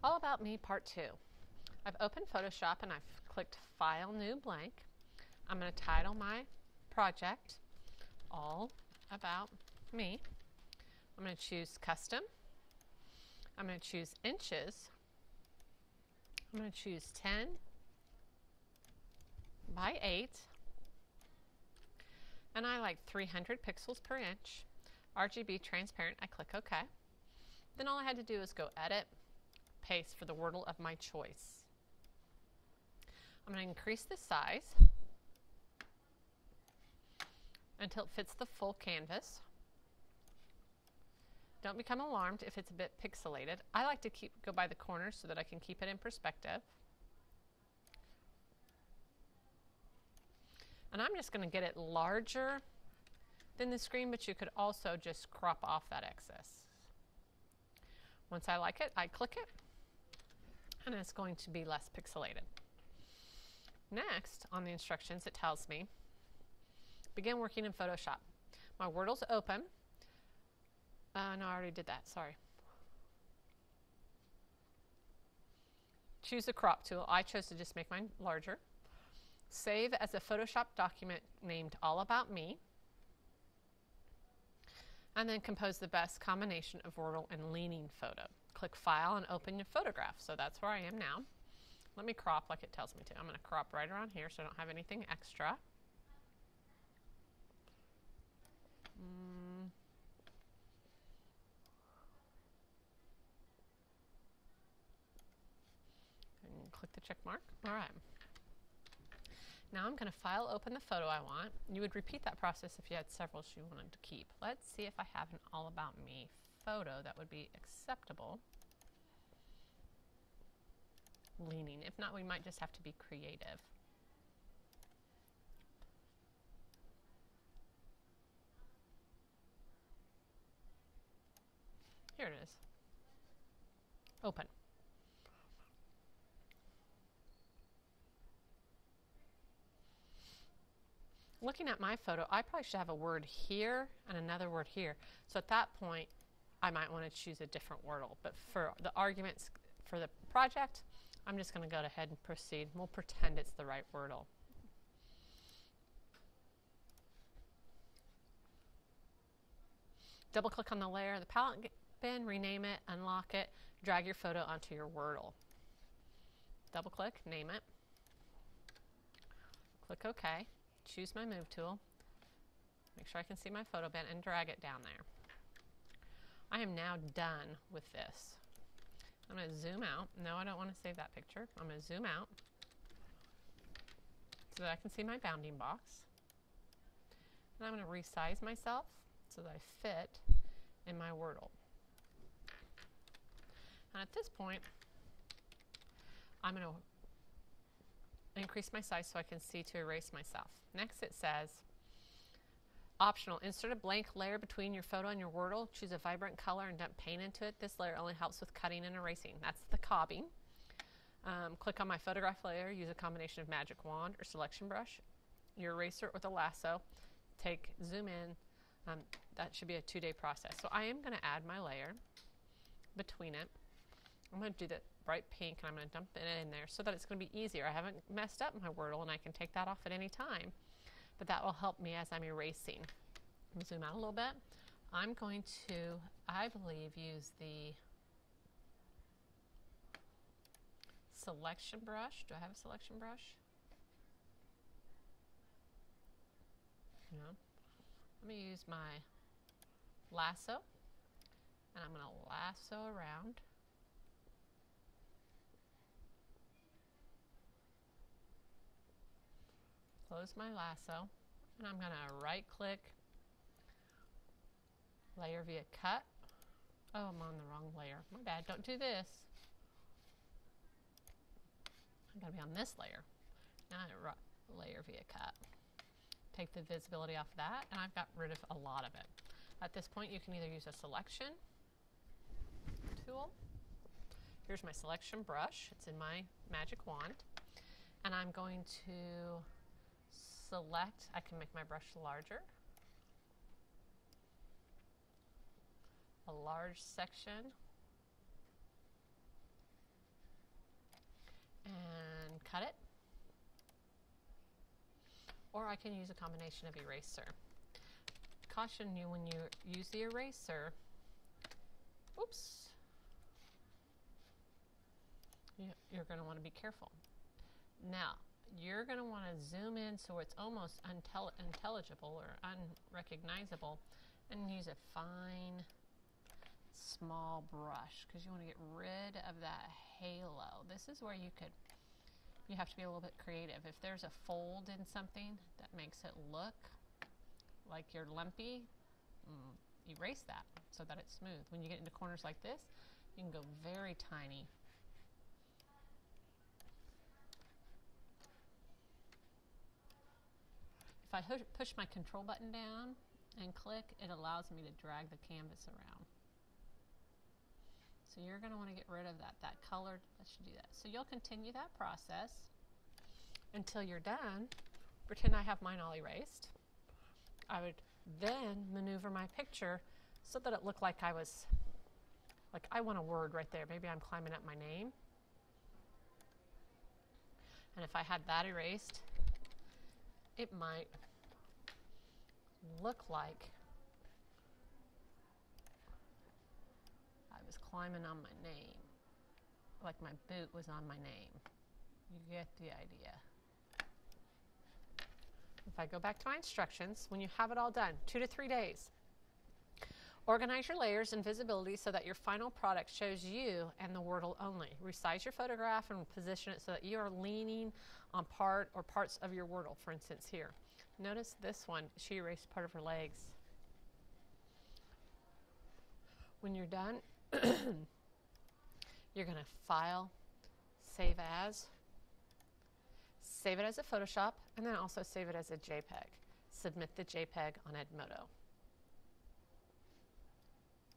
All About Me Part 2. I've opened Photoshop and I've clicked File, New, Blank. I'm going to title my project All About Me. I'm going to choose Custom. I'm going to choose Inches. I'm going to choose 10 by 8. And I like 300 pixels per inch. RGB transparent. I click OK. Then all I had to do is go Edit, Paste for the Wordle of my choice. I'm going to increase the size until it fits the full canvas. Don't become alarmed if it's a bit pixelated. I like to go by the corners so that I can keep it in perspective. And I'm just going to get it larger than the screen, but you could also just crop off that excess. Once I like it, I click it, and it's going to be less pixelated. Next, on the instructions, it tells me, begin working in Photoshop. My Wordle's open. No, I already did that, sorry. Choose the crop tool. I chose to just make mine larger. Save as a Photoshop document named All About Me. And then compose the best combination of Wordle and leaning photo. Click File and open your photograph. So that's where I am now. Let me crop like it tells me to. I'm going to crop right around here so I don't have anything extra. And click the check mark. All right. Now I'm going to file open the photo I want. You would repeat that process if you had several you wanted to keep. Let's see if I have an All About Me photo that would be acceptable. Leaning. If not, we might just have to be creative. Here it is. Open. Looking at my photo, I probably should have a word here and another word here. So at that point, I might want to choose a different Wordle. But for the arguments for the project, I'm just going to go ahead and proceed. We'll pretend it's the right Wordle. Double click on the layer, the palette bin, rename it, unlock it, drag your photo onto your Wordle. Double click, name it. Click OK. Choose my Move tool. Make sure I can see my photo bin and drag it down there. I am now done with this. I'm going to zoom out. No, I don't want to save that picture. I'm going to zoom out so that I can see my bounding box. And I'm going to resize myself so that I fit in my Wordle. And at this point, I'm going to increase my size so I can see to erase myself. Next it says, optional, insert a blank layer between your photo and your Wordle. Choose a vibrant color and dump paint into it. This layer only helps with cutting and erasing. That's the cobbing. Click on my photograph layer. Use a combination of magic wand or selection brush, your eraser or the lasso. Zoom in. That should be a 2-day process. So I am going to add my layer between it. I'm going to do the bright pink and I'm going to dump it in there so that it's going to be easier. I haven't messed up my Wordle and I can take that off at any time. But that will help me as I'm erasing. Let me zoom out a little bit. I'm going to, I believe, use the selection brush. Do I have a selection brush? No. I'm going to use my lasso, and I'm going to lasso around. Close my lasso, and I'm going to right-click, layer via cut. Oh, I'm on the wrong layer. My bad. Don't do this. I'm going to be on this layer. Now I layer via cut. Take the visibility off of that, and I've got rid of a lot of it. At this point, you can either use a selection tool. Here's my selection brush. It's in my magic wand, and I'm going to select, I can make my brush larger, a large section I can use a combination of eraser. Caution you when you use the eraser, oops, you're going to want to be careful. Now, you're going to want to zoom in so it's almost unintelligible or unrecognizable, and use a fine, small brush because you want to get rid of that halo. This is where you have to be a little bit creative. If there's a fold in something that makes it look like you're lumpy, erase that so that it's smooth. When you get into corners like this, you can go very tiny. If I push my control button down and click, it allows me to drag the canvas around. So you're going to want to get rid of that colored, let's do that. So you'll continue that process until you're done. Pretend I have mine all erased. I would then maneuver my picture so that it looked like I want a word right there. Maybe I'm climbing up my name. And if I had that erased, it might look like I was climbing on my name, like my boot was on my name. You get the idea. If I go back to my instructions, when you have it all done, 2 to 3 days, organize your layers and visibility so that your final product shows you and the Wordle only. Resize your photograph and position it so that you are leaning on part or parts of your Wordle. For instance, here. Notice this one, she erased part of her legs. When you're done, you're going to File, Save As, save it as a Photoshop, and then also save it as a JPEG. Submit the JPEG on Edmodo.